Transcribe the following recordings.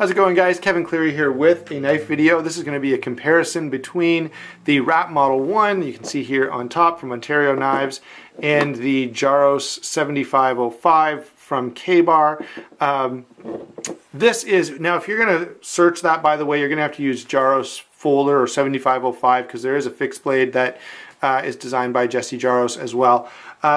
How's it going, guys? Kevin Cleary here with a knife video. This is going to be a comparison between the Rat Model 1, you can see here on top from Ontario Knives, and the Jarosz 7505 from KaBar. This is, now if you're going to search that, by the way, you're going to have to use Jarosz folder or 7505 because there is a fixed blade that is designed by Jesse Jarosz as well.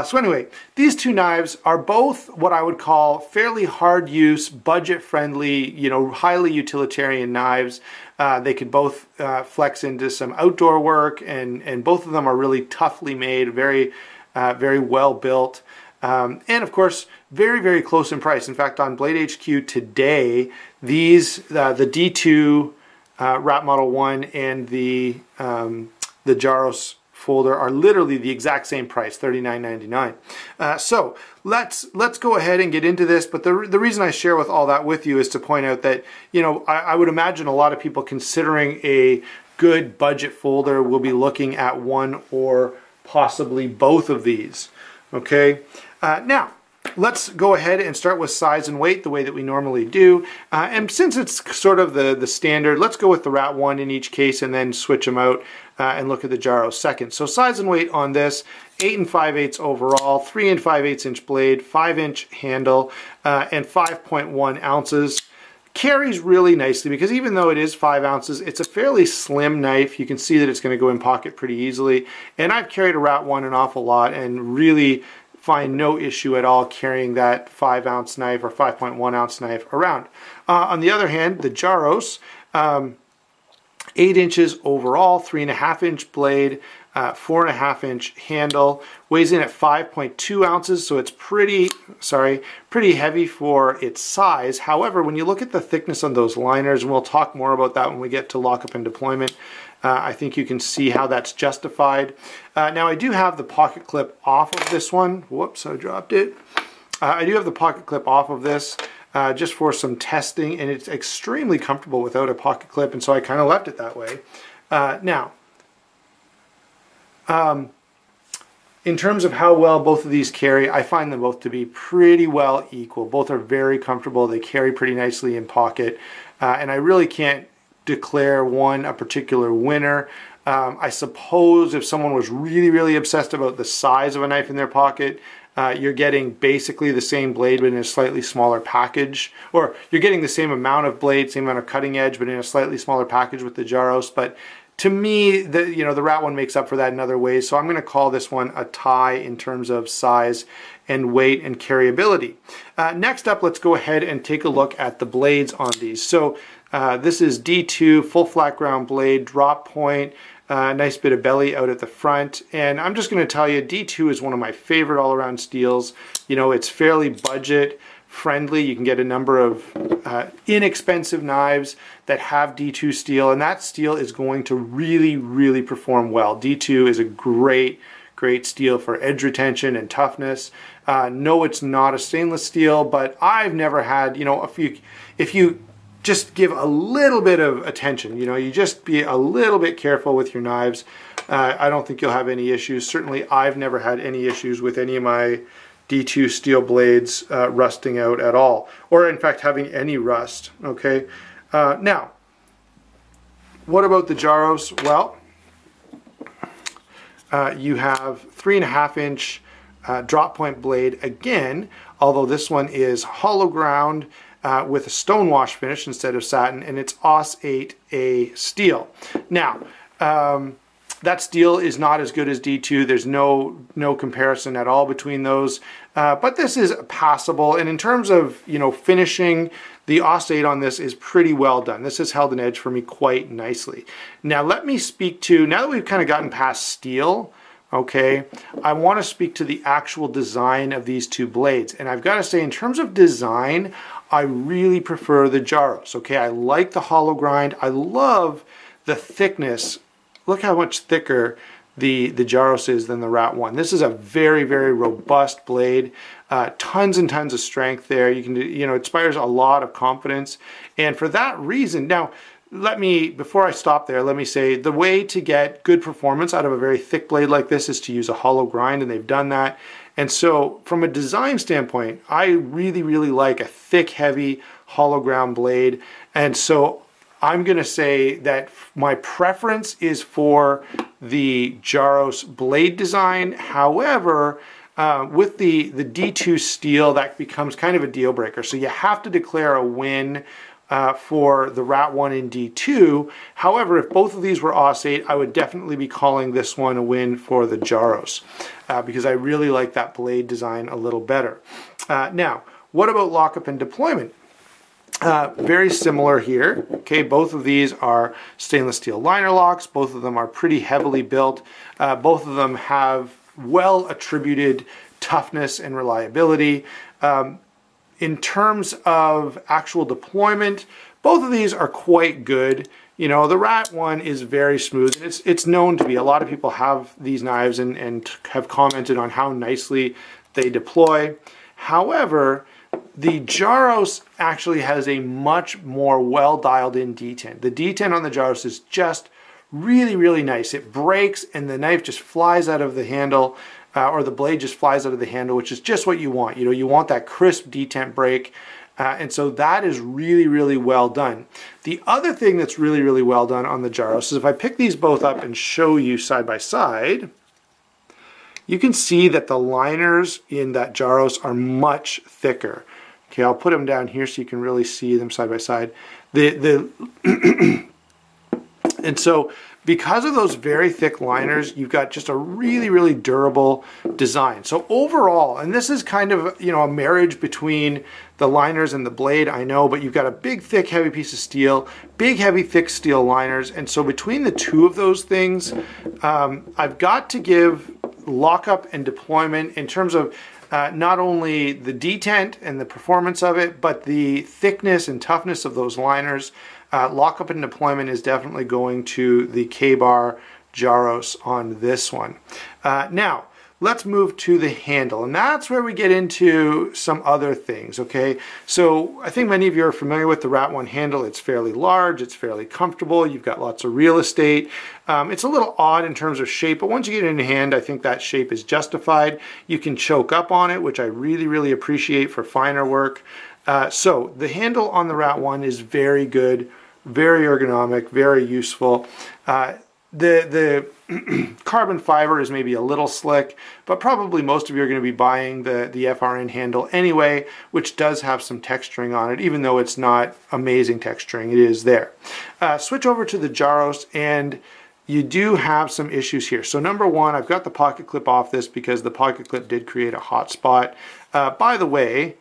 So anyway, these two knives are both what I would call fairly hard use, budget friendly, highly utilitarian knives. They could both flex into some outdoor work, and both of them are really toughly made, very well built. And of course, very, very close in price. In fact, on Blade HQ today, these, the D2 Rat Model 1 and the Jarosz folder are literally the exact same price, $39.99. So let's go ahead and get into this. But the reason I share all that with you is to point out that, I would imagine a lot of people considering a good budget folder will be looking at one or possibly both of these. Okay, now let's go ahead and start with size and weight the way that we normally do. And since it's sort of the standard, let's go with the Rat 1 in each case and then switch them out and look at the Jarosz second. So size and weight on this, 8 5/8 overall, 3 5/8 inch blade, 5-inch handle, and 5.1 ounces. Carries really nicely because even though it is 5 ounces, it's a fairly slim knife. You can see that it's going to go in pocket pretty easily. And I've carried a Rat 1 an awful lot and really find no issue at all carrying that 5-ounce knife or 5.1 ounce knife around. On the other hand, the Jarosz, 8 inches overall, 3.5-inch blade, 4.5-inch handle, weighs in at 5.2 ounces, so it's pretty heavy for its size. However, when you look at the thickness on those liners, and we'll talk more about that when we get to lockup and deployment, I think you can see how that's justified. Now I do have the pocket clip off of this one. Whoops, I dropped it. I do have the pocket clip off of this just for some testing, and it's extremely comfortable without a pocket clip, and so I kind of left it that way. Now, in terms of how well both of these carry, I find them both to be pretty well equal. Both are very comfortable. They carry pretty nicely in pocket, and I really can't declare one a particular winner. I suppose if someone was really, really obsessed about the size of a knife in their pocket, you're getting basically the same blade but in a slightly smaller package, or you're getting the same amount of blade, same amount of cutting edge, but in a slightly smaller package with the Jarosz. But to me, the Rat 1 makes up for that in other ways, so I'm going to call this one a tie in terms of size and weight and carryability. Next up, let's go ahead and take a look at the blades on these. So this is D2 full flat ground blade, drop point, nice bit of belly out at the front, and I'm just going to tell you D2 is one of my favorite all-around steels. It's fairly budget friendly. You can get a number of inexpensive knives that have D2 steel, and that steel is going to really, really perform well. D2 is a great steel for edge retention and toughness. No, it's not a stainless steel, but I've never had, if you just give a little bit of attention, you just be a little bit careful with your knives, I don't think you'll have any issues. Certainly I've never had any issues with any of my D2 steel blades rusting out at all, or in fact having any rust. Okay, now what about the Jarosz? Well, you have 3.5-inch drop point blade again, although this one is hollow ground with a stonewash finish instead of satin, and it's AUS 8A steel. Now, that steel is not as good as D2. There's no comparison at all between those, but this is passable. And in terms of finishing, the AUS 8 on this is pretty well done. This has held an edge for me quite nicely. Now let me speak to, now that we've kind of gotten past steel, okay, I want to speak to the actual design of these two blades. And I've got to say, in terms of design, I really prefer the Jarosz. Okay, I like the hollow grind. I love the thickness. Look how much thicker the Jarosz is than the Rat 1. This is a very, very robust blade. Tons and tons of strength there. You can, it inspires a lot of confidence. And for that reason, now, before I stop there, let me say the way to get good performance out of a very thick blade like this is to use a hollow grind, and they've done that. And so from a design standpoint, I really, really like a thick, heavy, hollow ground blade. And so I'm going to say that my preference is for the Jarosz blade design. However, with the D2 steel, that becomes kind of a deal breaker. So you have to declare a win for the Rat 1 in D2. However, if both of these were Aus-8, I would definitely be calling this one a win for the Jarosz because I really like that blade design a little better. Now, what about lockup and deployment? Very similar here. Okay, both of these are stainless steel liner locks. Both of them are pretty heavily built. Both of them have well attributed toughness and reliability. In terms of actual deployment, both of these are quite good. You know, the Rat one is very smooth. It's known to be. A lot of people have these knives and have commented on how nicely they deploy. However, the Jarosz actually has a much more well dialed in detent. The detent on the Jarosz is just really, really nice. It breaks and the knife just flies out of the handle, or the blade just flies out of the handle, which is just what you want. You know, you want that crisp detent break. And so that is really, really well done. The other thing that's really, really well done on the Jarosz is if I pick these both up and show you side by side, you can see that the liners in that Jarosz are much thicker. Okay, I'll put them down here so you can really see them side by side. And so because of those very thick liners, you've got just a really, really durable design. So overall, and this is kind of, you know, a marriage between the liners and the blade, I know, but you've got a big, thick, heavy piece of steel, big, heavy, thick steel liners. And so between the two of those things, I've got to give lockup and deployment in terms of not only the detent and the performance of it, but the thickness and toughness of those liners. Lockup and deployment is definitely going to the KaBar Jarosz on this one. Now, let's move to the handle, and that's where we get into some other things, okay? So I think many of you are familiar with the Rat 1 handle. It's fairly large, it's fairly comfortable, you've got lots of real estate. It's a little odd in terms of shape, but once you get it in hand, I think that shape is justified. You can choke up on it, which I really, really appreciate for finer work. So the handle on the Rat 1 is very good, very ergonomic, very useful. The carbon fiber is maybe a little slick, but probably most of you are going to be buying the FRN handle anyway, which does have some texturing on it, even though it's not amazing texturing, it is there. Switch over to the Jarosz, and you do have some issues here. So number one, I've got the pocket clip off this because the pocket clip did create a hot spot. By the way,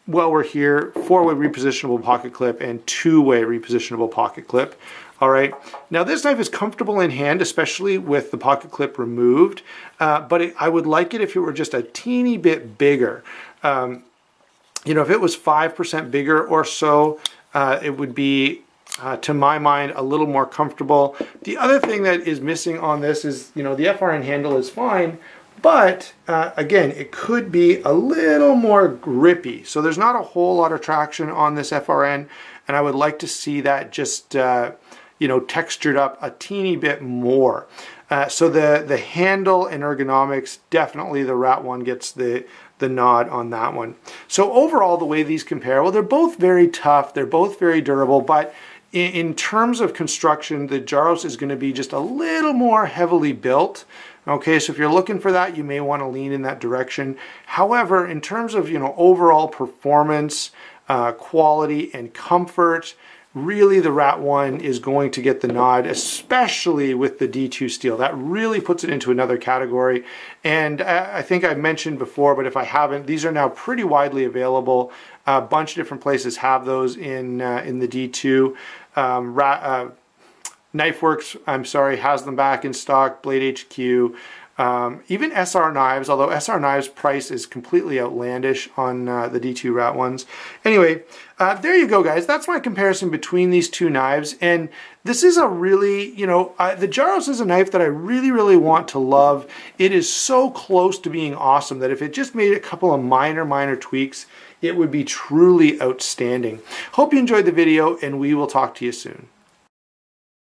while we're here, 4-way repositionable pocket clip and 2-way repositionable pocket clip. All right, now this knife is comfortable in hand, especially with the pocket clip removed, but I would like it if it were just a teeny bit bigger. You know, if it was 5% bigger or so, it would be, to my mind, a little more comfortable. The other thing that is missing on this is, you know, the FRN handle is fine, but again, it could be a little more grippy. So there's not a whole lot of traction on this FRN, and I would like to see that just you know, textured up a teeny bit more. So the handle and ergonomics, definitely the Rat 1 gets the nod on that one. So overall, the way these compare, well, they're both very tough, they're both very durable, but in terms of construction, the Jarosz is going to be just a little more heavily built. Okay, so if you're looking for that, you may want to lean in that direction. However, in terms of, you know, overall performance, quality, and comfort, really the Rat 1 is going to get the nod, especially with the D2 steel. That really puts it into another category. And I think I've mentioned before, but if I haven't, these are now pretty widely available. A bunch of different places have those in the D2. Knifeworks, I'm sorry, has them back in stock. Blade HQ, even SR Knives, although SR Knives price is completely outlandish on the D2 Rat 1s. Anyway, there you go, guys. That's my comparison between these two knives. And this is a really, you know, the Jarosz is a knife that I really, really want to love. It is so close to being awesome that if it just made a couple of minor tweaks, it would be truly outstanding. Hope you enjoyed the video, and we will talk to you soon.